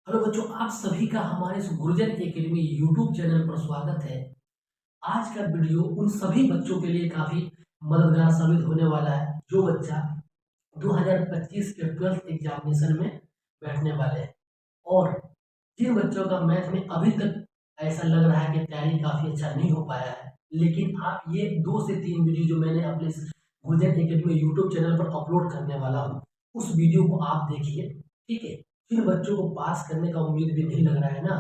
Hello बच्चों, आप सभी का हमारे इस गुरुजन एकेडमी यूट्यूब चैनल पर स्वागत है। आज का वीडियो उन सभी बच्चों के लिए काफ़ी मददगार साबित होने वाला है जो बच्चा 2025 के 12th एग्जामिनेशन में बैठने वाले हैं और जिन बच्चों का मैथ में अभी तक ऐसा लग रहा है कि तैयारी काफ़ी अच्छा नहीं हो पाया है, लेकिन आप ये 2 से 3 वीडियो जो मैंने अपने इस गुरुजन एकेडमी यूट्यूब चैनल पर अपलोड करने वाला हूँ, उस वीडियो को आप देखिए। ठीक है, जिन बच्चों को पास करने का उम्मीद भी नहीं लग रहा है ना,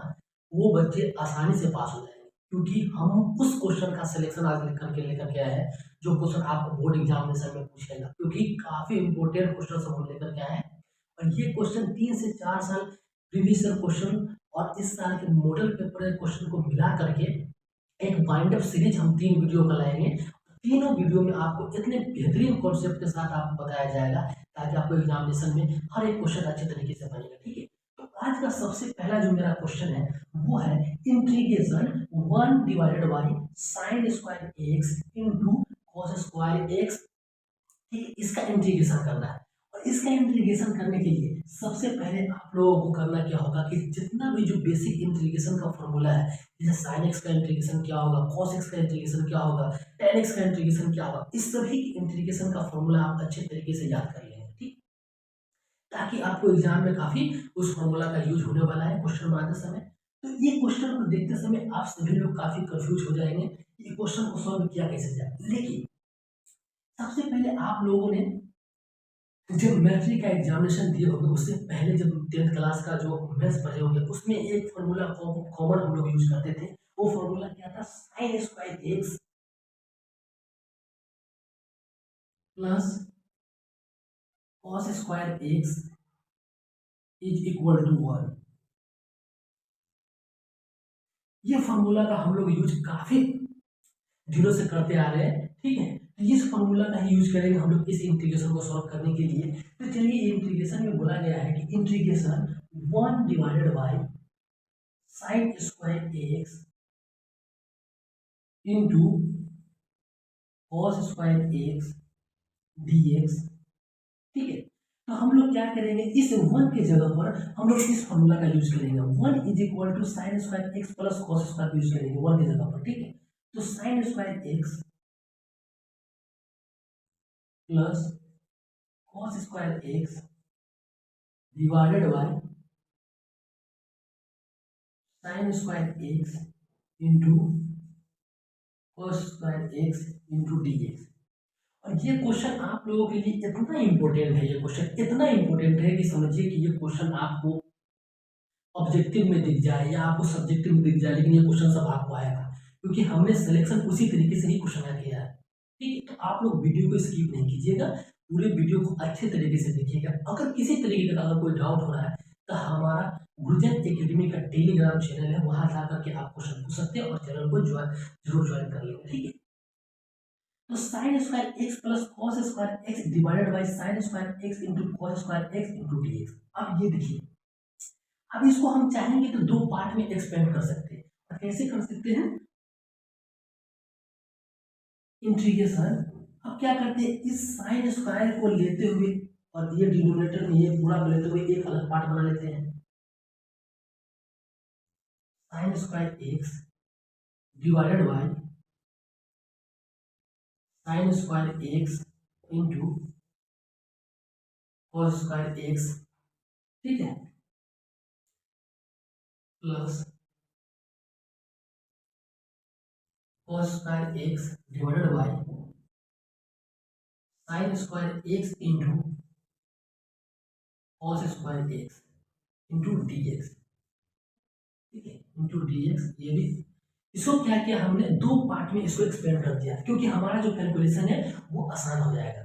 वो बच्चे आसानी से पास हो जाएंगे, क्योंकि हम उस क्वेश्चन का सिलेक्शन आज लेकर के आए हैं जो क्वेश्चन आपको बोर्ड एग्जामिनेशन में पूछेगा, क्योंकि काफी इंपॉर्टेंट क्वेश्चन हम लेकर के आए हैं। और ये क्वेश्चन 3 से 4 साल प्रीवियस ईयर क्वेश्चन और इस साल के मॉडल पेपर क्वेश्चन को मिला करके एक बाइंड अप सीरीज हम 3 वीडियो का लाएंगे। तीनों वीडियो में आपको इतने बेहतरीन कॉन्सेप्ट के साथ आपको बताया जाएगा ताकि आपको एग्जामिनेशन में हर एक क्वेश्चन अच्छे तरीके से बनेगा। ठीक है, तो आज का सबसे पहला जो मेरा क्वेश्चन है वो है integration one by sine square x into cos square x. ठीक है, इसका इंटीग्रेशन करना है और इसका इंटीग्रेशन करने के लिए सबसे पहले आप लोगों को करना क्या होगा कि जितना भी जो बेसिक इंटीग्रेशन का फॉर्मूला है, जैसे साइन एक्स का इंटीग्रेशन क्या होगा, कॉस एक्स का इंटीग्रेशन क्या होगा, टेन एक्स का इंटीग्रेशन क्या होगा, इस सभी की इंटीग्रेशन का फॉर्मूला आप अच्छे तरीके से याद कर लेंगे। ठीक, ताकि आपको एग्जाम में काफी उस फॉर्मूला का यूज होने वाला है क्वेश्चन बनाते समय। तो ये क्वेश्चन को देखते समय आप सभी लोग काफी कंफ्यूज हो जाएंगे कि क्वेश्चन को सॉल्व किया कैसे जाए। लेकिन सबसे पहले आप लोगों ने जब मैट्रिक का एग्जामिनेशन दिए होंगे उससे पहले जब 10th क्लास का जो मैथ्स पढ़े होंगे उसमें एक फॉर्मूला कॉमन हम लोग यूज करते थे। वो फॉर्मूला क्या था? Sine square X plus cos square X is equal to 1। ये फॉर्मूला का हम लोग यूज काफी दिनों से करते आ रहे हैं। ठीक है, तो इस फॉर्मूला का ही यूज करेंगे हम लोग इस इंटीग्रेशन को सॉल्व करने के लिए। तो चलिए, इंटीग्रेशन में बोला गया है कि integration one by sine square x into cos square x dx। ठीक है, तो हम लोग क्या करेंगे, इस 1 के जगह पर हम लोग इस फॉर्मूला का यूज करेंगे। 1 इज equal to sine square X plus cos square use करेंगे 1 की जगह पर। ठीक है, तो sine square X plus cos square X divided by sine square x into cos square x into dx। और ये क्वेश्चन आप लोगों के लिए इतना इंपॉर्टेंट है, ये क्वेश्चन इतना इंपॉर्टेंट है कि समझिए कि ये क्वेश्चन आपको ऑब्जेक्टिव में दिख जाए या आपको सब्जेक्टिव में दिख जाए, लेकिन ये क्वेश्चन सब आपको आएगा क्योंकि हमने सिलेक्शन उसी तरीके से ही क्वेश्चन किया है। ठीक है, तो आप लोग वीडियो को स्किप नहीं कीजिएगा, पूरे वीडियो को अच्छे तरीके से देखिएगा। अगर किसी तरीके का अगर कोई डाउट हो रहा है तो हमारा गुरुजन एकेडमी का टेलीग्राम चैनल है, वहां जा करके आप क्वेश्चन पूछ सकते हैं और चैनल को जरूर ज्वाइन कर लेंगे। ठीक है, तो sine square X plus cos square X divided by sine square x into cos square x into dx। अब ये देखिए, अब इसको हम चाहेंगे तो दो पार्ट में एक्सपेंड कर सकते हैं। और कैसे कर सकते हैं? इंटीग्रेशन, अब क्या करते हैं, इस साइन स्क्वायर को लेते हुए और ये डिनोमिनेटर में ये पूरा को लेते हुए एक अलग पार्ट बना लेते हैं। Sign square X divided by sine square x into cos square x. ठीक है, plus cos square X divided by sine square x into cos square x into dx। ठीक है, इंटू dx। ये भी इसको क्या किया हमने, दो पार्ट में इसको एक्सपेंड कर दिया क्योंकि हमारा जो कैलकुलेशन है वो आसान हो जाएगा।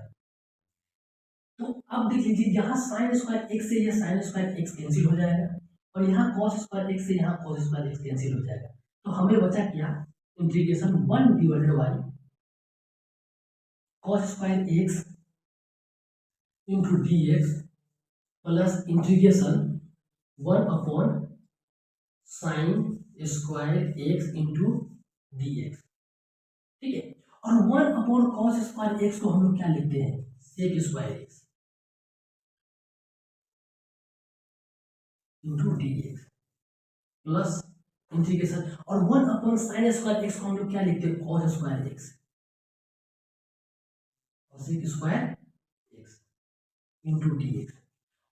तो अब देख लीजिए, यहाँ साइन स्क्वायर एक्स से ये साइन स्क्वायर एक्स कैंसिल हो जाएगा और यहाँ कॉस स्क्वायर एक्स से यहाँ कॉस स्क्वायर एक्स कैंसिल हो जाएगा। तो हमें बचा क्या, integration one by cos square x into dx plus integration one by sine square x into dx। ठीक है, और 1/कॉस स्क्वायर एक्स को हम लोग क्या लिखते हैं, sec square x. Into D X plus integration, और 1/sin² को हम लोग क्या लिखते हैं, cos² X, cos² X into D X.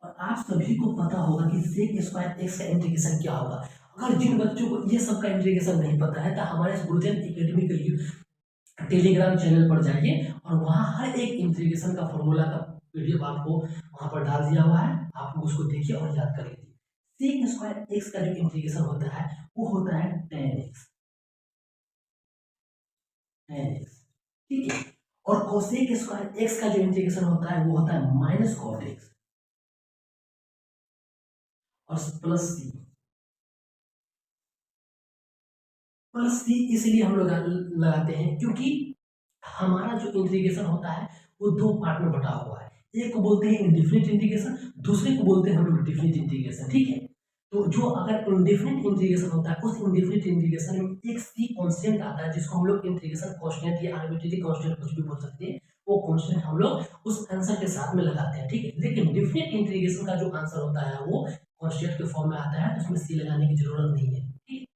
और आप सभी को पता होगा कि sec² एक्स का इंटीग्रेशन क्या होगा। अगर जिन बच्चों को ये सब का इंटीग्रेशन नहीं पता है तो हमारे गुरुजन एकेडमी के टेलीग्राम चैनल पर जाइए और वहाँ हर एक इंटीग्रेशन का फॉर्मूला का पीडीएफ आपको वहाँ पर डाल दिया हुआ है, आप उसको देखिए और याद कर लीजिए। sec² एक्स का जो इंटीग्रेशन होता है वो होता है tan x, ठीक है। और cosec² एक्स का जो इंटीग्रेशन होता है वो होता है -cot x और प्लस सी इसलिए हम लोग लगाते हैं क्योंकि हमारा जो इंटीग्रेशन होता है वो दो पार्ट में बटा हुआ है। एक को बोलते हैं इंडिफिनिट इंटीग्रेशन, दूसरे को बोलते हैं हम लोग डिफिनिट इंटीग्रेशन, ठीक है। तो जो अगर इंडिफिनिट इंटीग्रेशन होता है उस इंडिफिनिट इंटीग्रेशन में एक सी कांस्टेंट आता है जिसको हम लोग इंटीग्रेशन कांस्टेंट या आर्बिट्रेरी कांस्टेंट कुछ भी बोल सकते हैं, वो कांस्टेंट हम लोग उस आंसर के साथ में लगाते हैं, ठीक है। लेकिन डिफिनिट इंटीग्रेशन का जो आंसर होता है वो कांस्टेंट के फॉर्म में आता है, उसमें सी लगाने की जरूरत नहीं है, ठीक है।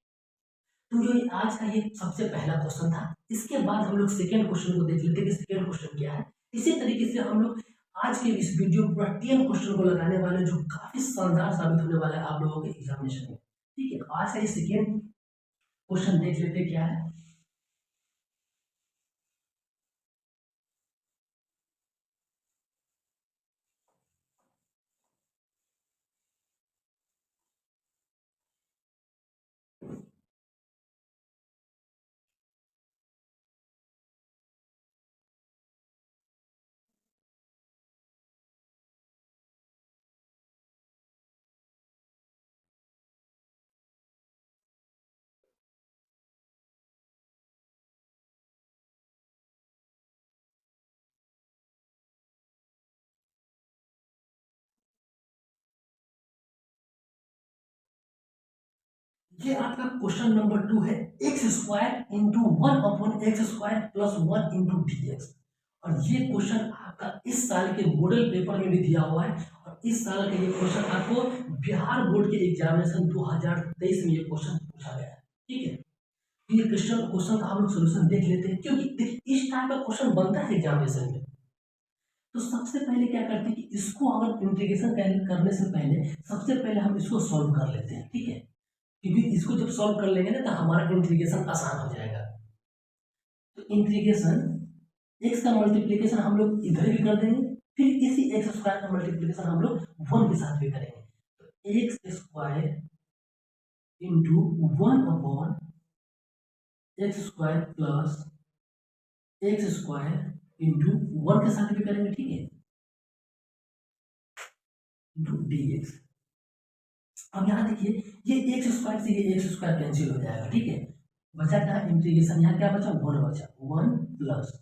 तो जो आज का ये सबसे पहला क्वेश्चन था, इसके बाद हम लोग सेकेंड क्वेश्चन को देख लेते हैं कि सेकेंड क्वेश्चन क्या है। इसी तरीके से हम लोग आज के इस वीडियो में पूरा 10 क्वेश्चन को लगाने वाले जो काफी शानदार साबित होने वाला है आप लोगों के एग्जामिनेशन में, ठीक है। आज का ये सेकेंड क्वेश्चन देख लेते हैं क्या है। ये आपका क्वेश्चन नंबर 2 है, x² into 1/x² plus 1 into D X. और ये क्वेश्चन आपका इस साल के मॉडल पेपर में भी दिया हुआ है और इस साल का ये क्वेश्चन आपको बिहार बोर्ड के एग्जामिनेशन 2023 में ये क्वेश्चन पूछा गया है, ठीक है। ये क्वेश्चन का हम लोग सोल्यूशन देख लेते हैं, क्योंकि देखिए इस टाइप का क्वेश्चन बनता है एग्जामिनेशन में। तो सबसे पहले क्या करते हैं कि इसको अगर इंटीग्रेशन करने से पहले सबसे पहले हम इसको सॉल्व कर लेते हैं, ठीक है। क्योंकि इसको जब सॉल्व कर लेंगे ना तो हमारा इंटीग्रेशन आसान हो जाएगा। तो इंटीग्रेशन एक्स का मल्टीप्लिकेशन हम लोग इधर भी कर देंगे, फिर इसी x² का मल्टीप्लिकेशन हम लोग 1 के साथ भी करेंगे। तो x² into 1/x² plus x² into 1 के साथ भी करेंगे, ठीक है, इंटू dx। अब यहाँ देखिए ये x² से ये x² कैंसिल हो जाएगा, ठीक है। बचा क्या इंटीग्रेशन, यहाँ क्या बचा 1 बचा, 1 प्लस,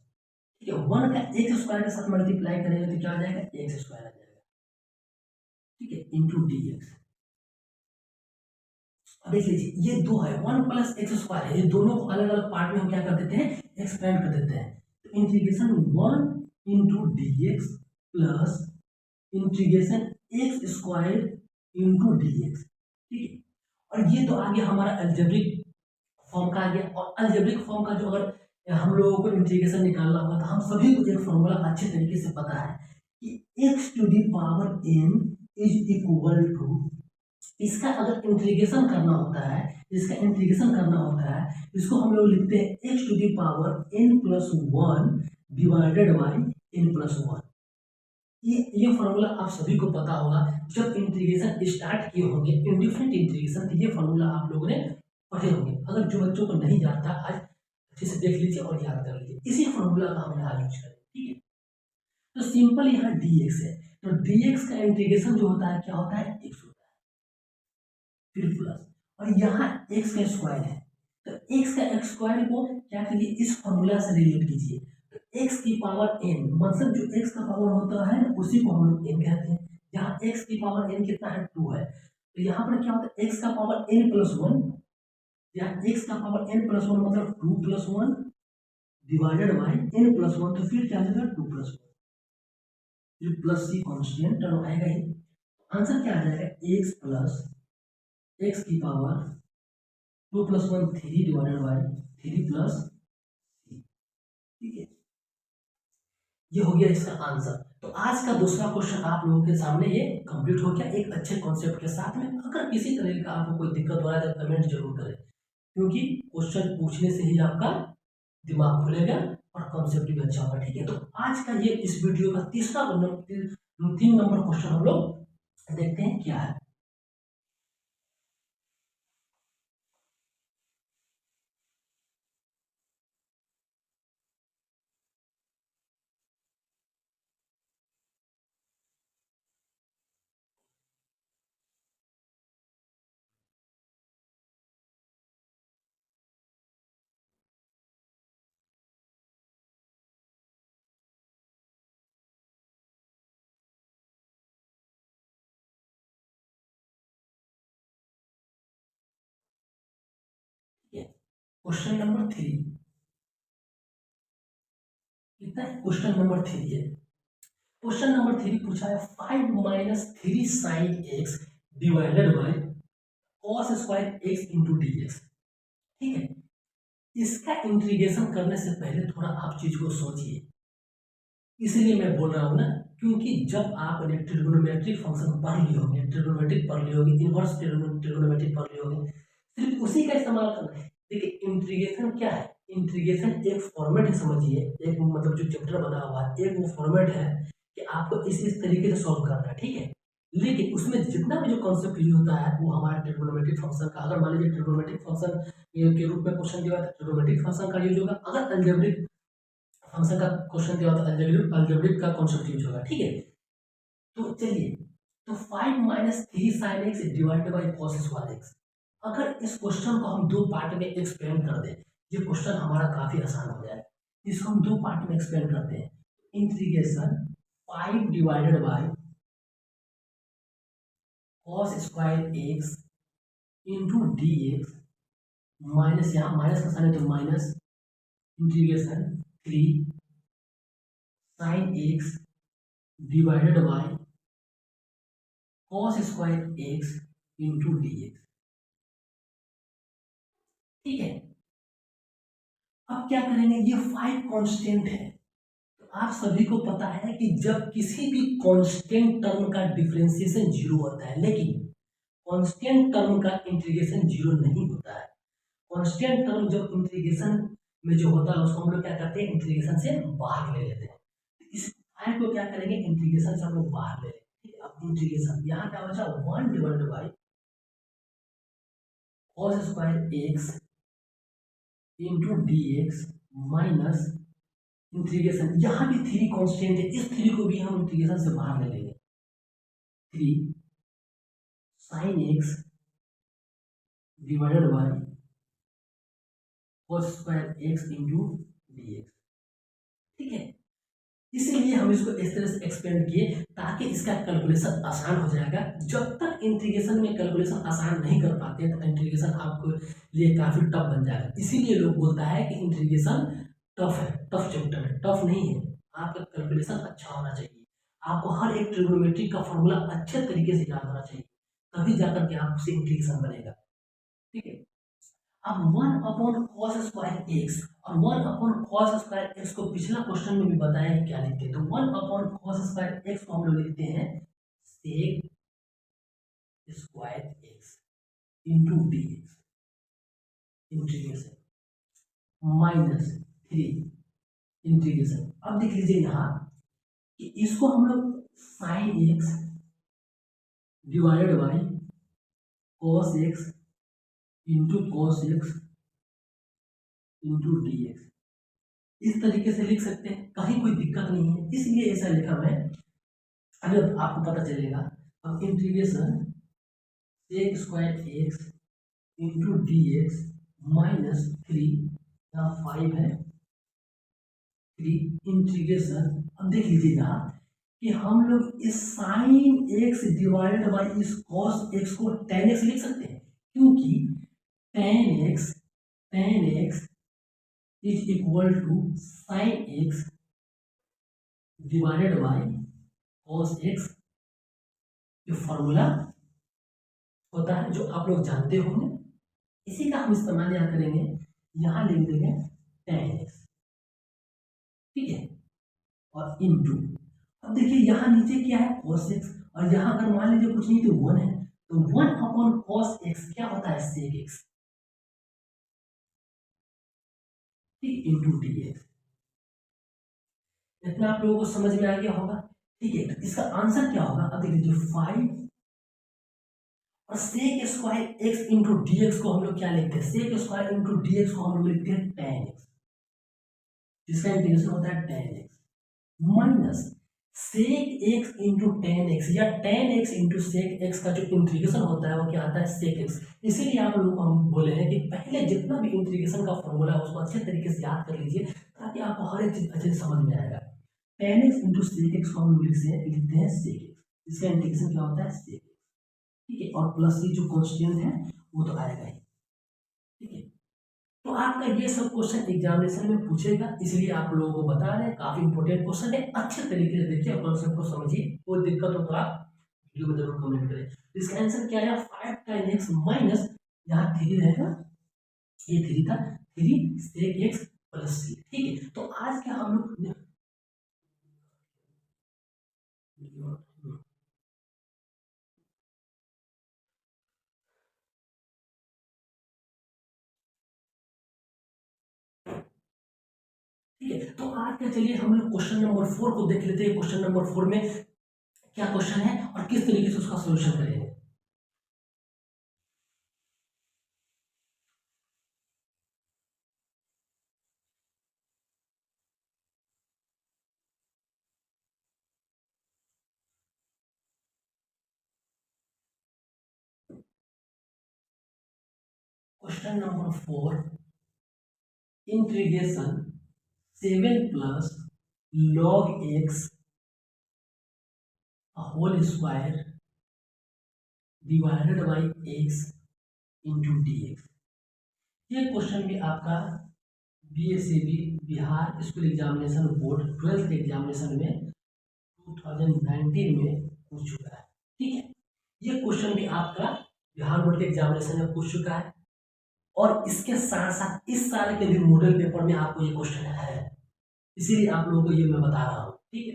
ठीक है, 1 का x² के साथ मल्टीप्लाई करेंगे तो क्या आ जाएगा x² आ जाएगा, ठीक है, इंटू dx। अब देख लीजिए ये दो है 1 प्लस x² है, ये दोनों को अलग अलग पार्ट में हम क्या कर देते हैं एक्सपेंड कर देते हैं। तो integration 1 into dx plus integration x² into dx, ठीक है। और ये तो आ गया हमारा अलजेब्रिक फॉर्म का आ गया। और अलजेब्रिक फॉर्म का जो अगर हम लोगों को इंटीग्रेशन निकालना होगा तो हम सभी को एक फॉर्मूला अच्छे तरीके से पता है कि x⁴n इज इक्वल टू, इसका अगर इंटीग्रेशन करना होता है, इसका इंटीग्रेशन करना होता है, इसको हम लोग लिखते हैं x⁴n+1 डिवाइडेड बाई n+1। ये फॉर्मूला आप सभी को पता होगा, जब इंटीग्रेशन स्टार्ट किए होंगे इंडिफिनिट इंटीग्रेशन तो ये फॉर्मूला आप लोगों ने पढ़े होंगे। अगर जो बच्चों को नहीं जानता आज अच्छे से देख लीजिए और याद कर लीजिए, इसी फॉर्मूला का हम यहाँ यूज करें, ठीक है। तो सिंपल यहाँ dx है, तो dx का इंटीग्रेशन जो होता है क्या होता है x होता है, फिर प्लस, और यहाँ x का स्क्वायर है तो x का स्क्वायर को क्या करिए इस फॉर्मूला से रिलेट कीजिए। तो x की पावर n मतलब जो x का पावर होता है ना उसी को हम लोग n कहते हैं। यहाँ x की पावर n कितना है 2 है, तो यहाँ पर क्या होता है x का पावर n+1, यहाँ x का पावर n+1 मतलब 2+1 डिवाइडेड बाई n+1, तो फिर क्या आ जाएगा 2+1, फिर प्लस सी कॉन्स्टेंट टर्म आएगा ही। आंसर क्या आ जाएगा x प्लस एक्स की पावर 2+1 3 डिवाइडेड बाई 3+3। ठीक है, ये हो गया इसका आंसर। तो आज का दूसरा क्वेश्चन आप लोगों के सामने ये कंप्लीट हो गया एक अच्छे कॉन्सेप्ट के साथ में। अगर किसी तरह का आपको कोई दिक्कत हो रहा है तो कमेंट जरूर करें, क्योंकि क्वेश्चन पूछने से ही आपका दिमाग खुलेगा और कॉन्सेप्ट भी अच्छा होगा। ठीक है, तो आज का ये इस वीडियो का तीसरा नंबर 3 नंबर क्वेश्चन हम लोग देखते हैं क्या है। क्वेश्चन नंबर 3 कितना है? क्वेश्चन नंबर 3 है। क्वेश्चन नंबर 3 पूछा है 5 - 3 sin x divided by cos square x into D x. ठीक है, इसका इंटीग्रेशन करने से पहले थोड़ा आप चीज को सोचिए, इसलिए मैं बोल रहा हूँ ना, क्योंकि जब आपने ट्रिग्नोमेट्रिक फंक्शन पढ़ लिए होंगे, ट्रिग्नोमेट्रिक पढ़ लिए होंगे, इनवर्स ट्रिग्नोमेट्रिक पढ़ लिए होंगे, सिर्फ उसी का इस्तेमाल करना है। देखिए इंटीग्रेशन क्या है, इंटीग्रेशन एक फॉर्मेट है, समझिए एक मतलब जो चैप्टर बना हुआ है एक वो फॉर्मेट है कि आपको इस तरीके से सॉल्व करना है। ठीक है, लेकिन उसमें जितना भी जो कॉन्सेप्ट यूज होता है वो हमारा ट्रिग्नोमेट्रिक फंक्शन का, अगर मान लीजिए ट्रिग्नोमेट्रिक फंक्शन के रूप में क्वेश्चन दिया है तो ट्रिग्नोमेट्रिक फंक्शन का यूज होगा, अगर अलजेब्रिक फंक्शन का क्वेश्चन दिया होता है अलजेब्रिक का कॉन्सेप्ट यूज होगा। ठीक है, तो चलिए, तो 5 - 3 sin x divided by cos square x, अगर इस क्वेश्चन को हम दो पार्ट में एक्सपेंड कर दें, ये क्वेश्चन हमारा काफी आसान हो जाए। इसको हम दो पार्ट में एक्सपेंड करते हैं, integration 5 divided by cos square x into D X minus, यहाँ माइनस का साइन है तो minus, integration 3 sin x divided by cos square x into D x. ठीक है, अब क्या करेंगे, ये 5 कांस्टेंट है, तो आप सभी को पता है कि जब किसी भी कांस्टेंट टर्म का डिफरेंशिएशन जीरो होता है, लेकिन कांस्टेंट टर्म का इंटीग्रेशन जीरो नहीं होता है। कांस्टेंट टर्म जब इंटीग्रेशन में जो होता है उसको हम लोग क्या करते हैं, इंटीग्रेशन से बाहर ले लेते हैं। इस 5 को क्या करेंगे, इंटीग्रेशन से हम लोग बाहर ले लेंगे। ठीक है, अब इंटीग्रेशन यहाँ क्या बचा, 1 divided by cos square x into D X minus integration, यहाँ भी 3 कांस्टेंट है, इस 3 को भी हम इंटीग्रेशन से बाहर ले लेंगे। 3 sin x divided by cos square x into D x. ठीक है, इसीलिए हम इसको इस तरह से एक्सपेंड किए ताकि इसका कैलकुलेशन आसान हो जाएगा। जब तक इंटीग्रेशन में कैलकुलेशन आसान नहीं कर पाते तो इंटीग्रेशन आपके लिए काफी टफ बन जाएगा। इसीलिए लोग बोलता है कि इंटीग्रेशन टफ है, टफ चैप्टर है, टफ नहीं है। आपका कैलकुलेशन अच्छा होना चाहिए, आपको हर एक ट्रिग्नोमेट्री का फॉर्मूला अच्छे तरीके से याद होना चाहिए, तभी जाकर के आपसे इंटीग्रेशन बनेगा। ठीक है, अब 1/cos स्क्वायर एक्स और 1/cos स्क्वायर एक्स को पिछला क्वेश्चन में भी बताया है क्या लिखते हैं, तो 1/cos स्क्वायर एक्स को हम लोग लिखते हैं sec square x into D X integration minus 3 integration. अब देख लीजिए यहाँ कि इसको हम लोग sine X divided by cos X into cos X into D X इस तरीके से लिख सकते हैं, कहीं कोई दिक्कत नहीं है, इसलिए ऐसा लिखा मैं। अभी आपको पता चलेगा, अब integration sec square x into D X minus 3, यहाँ 5 है, 3 इंटीग्रेशन। अब देख लीजिए यहाँ कि हम लोग इस साइन एक्स डिवाइडेड बाई इस कॉस एक्स को टेन एक्स लिख सकते हैं, क्योंकि tan X is equal to sine X divided by cos X. ये फॉर्मूला होता है जो आप लोग जानते होंगे। इसी का हम इस्तेमाल यहाँ करेंगे, यहाँ लिख देंगे tan x, ठीक है, और इनटू, अब देखिए यहाँ नीचे क्या है cos x, और यहाँ अगर मान लीजिए कुछ नहीं तो 1 है, तो 1 अपॉन cos x क्या होता है sec x, ठीक, इनटू dx। इतना आप लोगों को समझ में आ गया होगा, ठीक है। तो इसका आंसर क्या होगा, अब देखिए जो 5 और sec square x into D x को हम लोग क्या लिखते हैं, sec square into D x को हम लोग लिखते हैं tan x, जिसका इंटीग्रेशन होता है tan x minus sec x into tan x, या tan x into sec x का जो इंटीग्रेशन होता है वो क्या आता है sec x। इसीलिए आप लोगों को हम बोले हैं कि पहले जितना भी इंटीग्रेशन का फॉर्मूला है उसको अच्छे तरीके से याद कर लीजिए, ताकि आपको हर एक चीज अच्छे से समझ में आएगा। tan x into sec x को हम लोग लिखते हैं sec x, इसका इंटीग्रेशन क्या होता है sec x, ठीक है, और प्लस ये जो कांस्टेंट है वो तो आएगा ही, ठीक है। तो आपका ये सब क्वेश्चन एग्जामिनेशन में पूछेगा, इसलिए आप लोगों को बता रहे हैं, काफी इंपॉर्टेंट क्वेश्चन है, अच्छे तरीके से देखिए और कॉन्सेप्ट को समझिए। कोई दिक्कत हो तो आप वीडियो में जरूर कमेंट करें। इसका आंसर क्या है, 5 tan x माइनस यहाँ 3 रहेगा, ये 3 था, 3 sec x प्लस c, ठीक है। तो आज क्या हम लोग ठीक है, तो आज का चलिए हम लोग क्वेश्चन नंबर 4 को देख लेते हैं। क्वेश्चन नंबर 4 में क्या क्वेश्चन है और किस तरीके से उसका सोल्यूशन करेंगे। Question number 4, integration 7 plus log x whole square divided by x into D X. ये क्वेश्चन भी आपका BSAB Bihar school examination board 12th examination में 2019 में पूछ चुका है, ठीक है। ये क्वेश्चन भी आपका बिहार बोर्ड के एग्जामिनेशन में पूछ चुका है, और इसके साथ साथ इस साल के भी मॉडल पेपर में आपको ये क्वेश्चन है, इसीलिए आप लोगों को ये मैं बता रहा हूँ, ठीक है।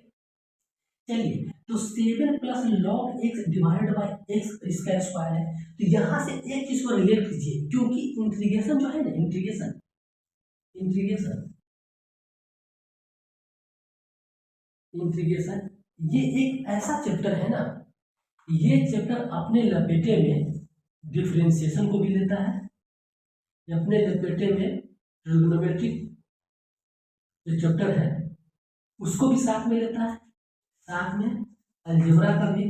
चलिए, तो 7 plus log x divided by x इसका स्क्वायर है, तो यहां से एक चीज को रिलेट कीजिए, क्योंकि इंटीग्रेशन जो है ना, इंटीग्रेशन इंटीग्रेशन इंटीग्रेशन ये एक ऐसा चैप्टर है ना, ये चैप्टर अपने लपेटे में डिफरेंशिएशन को भी लेता है, ये अपने लपेटे में ट्रिग्नोमेट्रिक जो चैप्टर है उसको भी साथ में लेता है, साथ में अलजेब्रा का भी,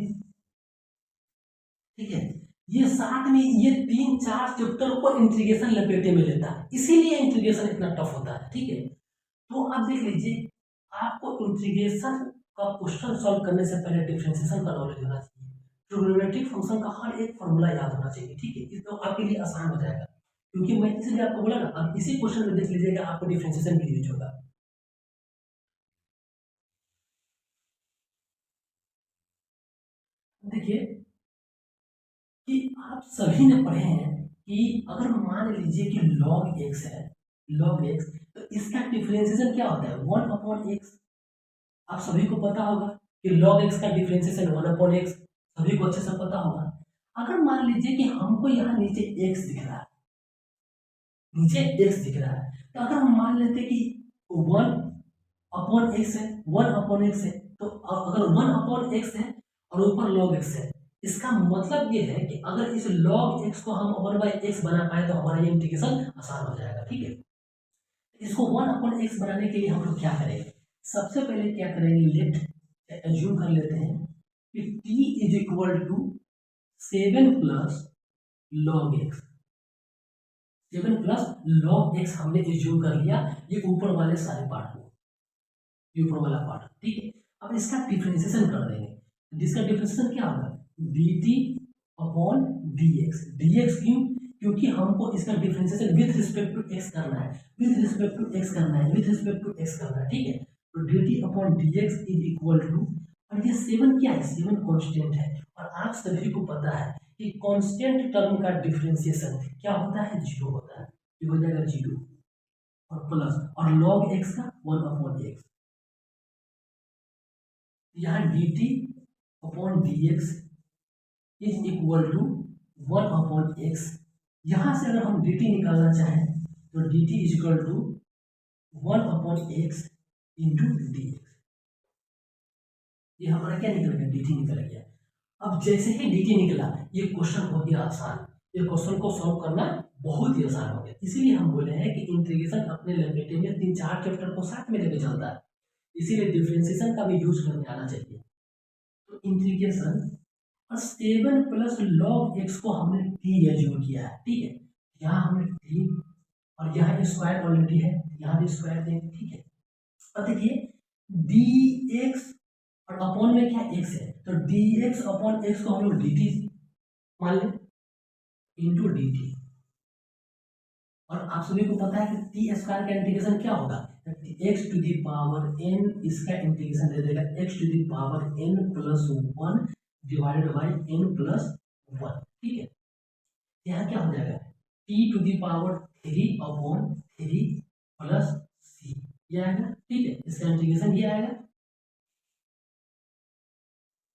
ठीक है। ये साथ में ये 3-4 चैप्टर को इंटीग्रेशन लपेटे में लेता है, इसीलिए इंटीग्रेशन इतना टफ होता है, ठीक है। तो आप देख लीजिए, आपको इंटीग्रेशन का क्वेश्चन सॉल्व करने से पहले डिफरेंशिएशन का नॉलेज होना चाहिए, ट्रिग्नोमेट्रिक फंक्शन का हर एक फॉर्मूला याद होना चाहिए, ठीक है। इसको आपके लिए आसान हो जाएगा, क्योंकि मैं इसलिए आपको बोला ना, अब इसी क्वेश्चन में देख लीजिएगा आपको डिफरेंशिएशन भी यूज होगा। देखिए कि आप सभी ने पढ़े हैं कि अगर मान लीजिए कि log x है, log x, तो इसका डिफरेंशिएशन क्या होता है, 1 अपॉन x। आप सभी को पता होगा कि log x का डिफरेंशिएशन 1 अपॉन x, सभी को अच्छे से पता होगा। अगर मान लीजिए कि हमको यहाँ नीचे x दिख रहा है, नीचे x दिख रहा है, तो अगर हम मान लेते कि 1 अपॉन x है, 1 अपॉन x है, तो अगर 1 अपॉन x है और ऊपर log x है, इसका मतलब ये है कि अगर इस log x को हम 1/x बना पाए तो हमारा ये इंटीग्रेशन आसान हो जाएगा, ठीक है। इसको 1 अपॉन x बनाने के लिए हम लोग क्या करेंगे, सबसे पहले क्या करेंगे, लेट एज्यूम कर लेते हैं कि t is equal to 7 plus log x, 7 plus log x हमने एज्यूम कर लिया, ये ऊपर वाले सारे पार्ट को, ये ऊपर वाला पार्ट, ठीक है। अब इसका डिफरेंशिएशन कर देंगे, जिसका डिफरेंशिएशन क्या होगा, dt अपॉन dx, dx क्यों, क्योंकि हमको इसका differentiation with respect to x करना है, विद रिस्पेक्ट टू x करना है, विद रिस्पेक्ट टू x करना है, ठीक है। तो dt upon dx is equal to, और ये 7 क्या है, 7 कांस्टेंट है, और आप सभी को पता है कि कांस्टेंट टर्म का डिफरेंशिएशन क्या होता है, जीरो होता है। ये हो जाएगा जीरो और प्लस और log x का 1/x, यहाँ dt upon dx is equal to 1/x। यहाँ से अगर हम dt निकालना चाहें तो dt is equal to 1/x into dx। ये हमारा क्या निकल गया, dt निकल गया। अब जैसे ही dt निकला ये क्वेश्चन हो गया आसान, ये क्वेश्चन को सॉल्व करना बहुत ही आसान हो गया। इसीलिए हम बोले हैं कि इंटीग्रेशन अपने लपेटे में 3-4 चैप्टर को साथ में लेके चलता है, इसीलिए डिफरेंशिएशन का भी यूज करने आना चाहिए। तो इंटीग्रेशन और 7 प्लस log x को हमने t एज्यूम किया है, ठीक है। यहाँ हमने t और यहाँ स्क्वायर ऑलरेडी है, यहाँ भी स्क्वायर देंगे, ठीक है। अब देखिए dx और अपॉन में क्या x है, तो dx अपॉन x को हम लोग dt मान लें इंटू dt। और आप सभी को पता है कि टी स्क्वायर का इंटीग्रेशन क्या होगा, x to the power n, इसका इंटीग्रेशन दे देगा x to the power n plus 1 divided by n plus 1, ठीक है। यहाँ क्या हो जाएगा t to the power 3 upon 3 plus c, ये आएगा, ठीक है। इसका इंटीग्रेशन ये आएगा,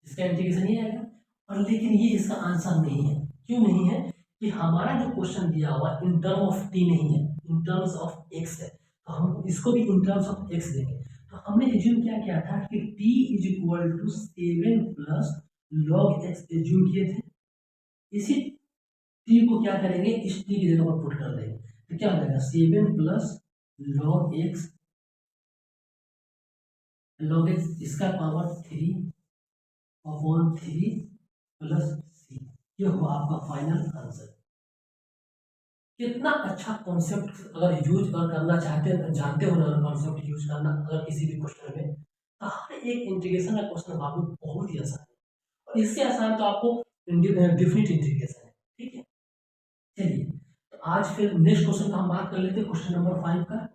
इसका इंटीग्रेशन ये आएगा। और लेकिन ये इसका आंसर नहीं है, क्यों नहीं है कि हमारा जो क्वेश्चन दिया हुआ इन टर्म ऑफ t नहीं है, इन टर्म्स ऑफ x है, तो हम इसको भी इन टर्म्स ऑफ x देंगे। तो हमने एज्यूम क्या किया था कि t is equal to 7 plus log x assume किए थे। इसी t को क्या करेंगे, इस t की जगह पर पुट कर देंगे, तो क्या हो जाएगा 7 प्लस log x इसका पावर 3 अपॉन 3 प्लस c, ये हुआ आपका फाइनल आंसर। कितना अच्छा कॉन्सेप्ट अगर यूज करना चाहते हैं, जानते हो ना कॉन्सेप्ट यूज करना अगर किसी भी क्वेश्चन में, तो हर एक इंटीग्रेशन का क्वेश्चन आपको बहुत ही आसान है, और इससे आसान तो आपको डिफिनिट इंटीग्रेशन है, ठीक है। चलिए तो आज फिर नेक्स्ट क्वेश्चन का हम बात कर लेते हैं, क्वेश्चन नंबर 5 का।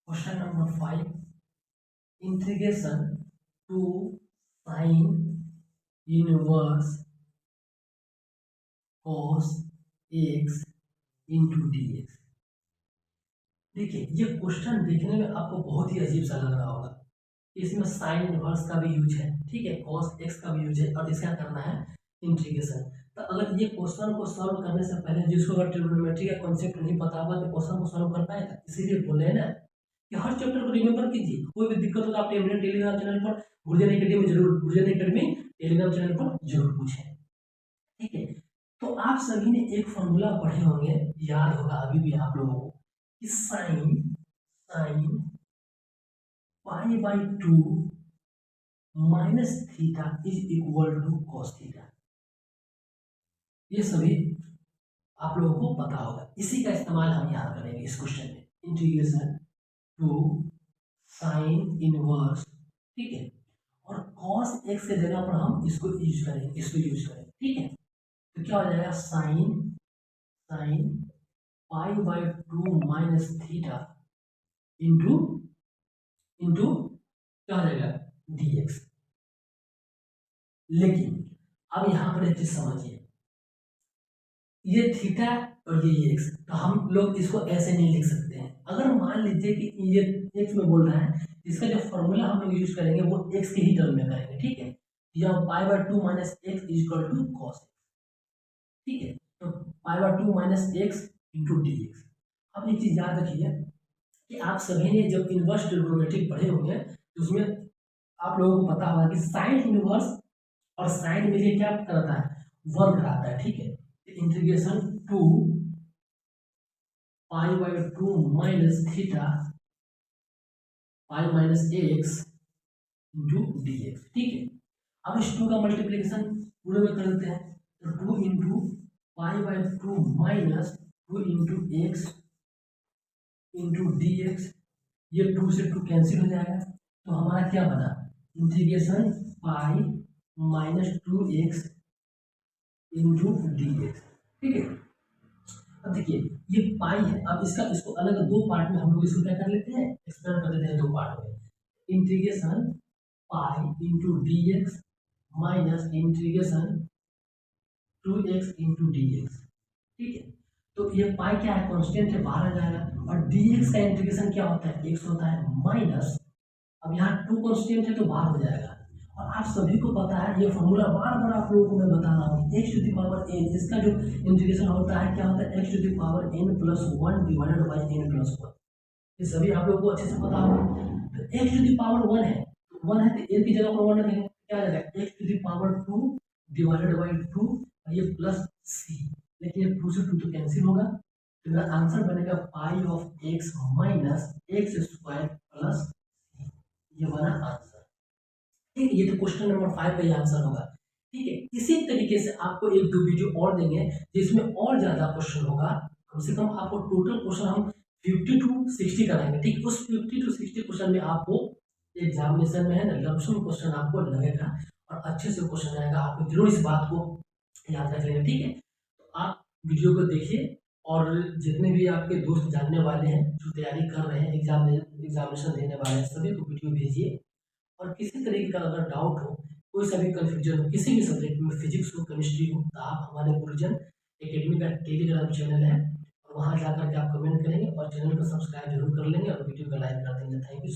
Question number 5, integration two sine inverse cos x into dx। देखिए ये क्वेश्चन देखने में आपको बहुत ही अजीब सा लग रहा होगा, इसमें साइन इनवर्स का भी यूज है, ठीक है, cos x का भी यूज है, और इसका करना है इंटीग्रेशन। तो अगर ये क्वेश्चन को सॉल्व करने से पहले जिसको अगर ट्रिग्नोमेट्री का कॉन्सेप्ट नहीं पता होगा तो क्वेश्चन को सॉल्व कर पाएगा, इसीलिए बोले हैं ना कि हर चैप्टर को रिमेंबर कीजिए। कोई भी दिक्कत हो तो आप अपने टेलीग्राम चैनल पर गुरजन एकेडमी टेलीग्राम चैनल पर जरूर पूछें, ठीक है। तो आप सभी ने एक फॉर्मूला पढ़े होंगे, याद होगा अभी भी आप लोगों को, कि sine sine pi by 2 minus theta is equal to cos theta. ये सभी आप लोगों को पता होगा, इसी का इस्तेमाल हम यहाँ करेंगे इस क्वेश्चन में, इंटीग्रेशन टू साइन इनवर्स, ठीक है, और cos x के जगह पर हम इसको यूज करेंगे, ठीक है। तो क्या हो जाएगा sine sine pi by 2 minus theta into into क्या हो जाएगा dx। लेकिन अब यहाँ पर एक चीज समझिए, ये थीटा और ये x, तो हम लोग इसको ऐसे नहीं लिख सकते हैं। अगर मान लीजिए कि ये x में बोल रहा है, इसका जो फॉर्मूला हम लोग यूज करेंगे वो x के ही टर्म में करेंगे, ठीक है। यह pi by 2 minus x is equal to cos, ठीक है। तो pi by 2 minus x into D x. अब एक चीज याद रखिए कि आप सभी ने जब इनवर्स ट्रिग्नोमेट्री पढ़े होंगे तो उसमें आप लोगों को पता होगा कि साइन इनवर्स और साइन मिलके क्या कराता है, 1 कराता है, ठीक है। Integration two pi by 2 minus theta pi minus x into D x, ठीक है। अब इस 2 का मल्टीप्लीकेशन पूरे में कर देते हैं, तो 2 into pi by 2 minus 2 into x into D X, ये 2 से 2 कैंसिल हो जाएगा, तो हमारा क्या बना इंटीग्रेशन पाई -2x इंटू डी एक्स। ठीक है, अब देखिए ये पाई है, अब इसको अलग दो पार्ट में हम लोग इसको क्या कर लेते हैं, एक्सप्लेन कर देते हैं दो पार्ट में। Integration pi into D X minus integration 2x into D x. ठीक है, तो ये पाई क्या है, कांस्टेंट है, बाहर आ जाएगा। और dx का इंटीग्रेशन क्या होता है, x होता है माइनस, अब यहाँ 2 कांस्टेंट है तो बाहर हो जाएगा। और आप सभी को पता है, ये फॉर्मूला बार बार आप लोगों को मैं बता रहा हूँ, x to the power n, इसका जो इंटीग्रेशन होता है क्या होता है, x to the power n plus 1 divided by n plus 1। ये सभी आप लोगों को अच्छे से पता होगा। तो x टू द पावर 1 है, तो 1 है तो n की जगह पर 1 रखेंगे, क्या आ जाएगा, x to the power 2 divided by 2, और ये प्लस c, लेकिन ये 2 से 2 तो कैंसिल होगा, तो मेरा आंसर बनेगा पाई of x minus x square plus, ये बना आंसर। ठीक है, ये तो क्वेश्चन नंबर 5 का ही आंसर होगा। ठीक है, इसी तरीके से आपको एक दो वीडियो और देंगे जिसमें और ज्यादा क्वेश्चन होगा, कम से कम आपको टोटल क्वेश्चन हम 50 टू 60 कराएंगे। ठीक, उस 50 टू 60 क्वेश्चन में आपको एग्जामिनेशन में है ना लमसम क्वेश्चन आपको लगेगा, और अच्छे से क्वेश्चन आएगा, आपको जरूर इस बात को याद रख लेना। ठीक है, तो आप वीडियो को देखिए, और जितने भी आपके दोस्त जानने वाले हैं जो तैयारी कर रहे हैं, एग्जामिनेशन देने वाले हैं, सभी को वीडियो भेजिए। और किसी तरीके का अगर डाउट हो, कोई सा भी कन्फ्यूजन हो किसी भी सब्जेक्ट में, फिजिक्स हो, केमिस्ट्री हो, तो आप हमारे गुरुजन एकेडमी का टेलीग्राम चैनल है, और वहाँ जाकर के आप कमेंट करेंगे और चैनल को सब्सक्राइब जरूर कर लेंगे और वीडियो को लाइक कर देंगे। Thank you.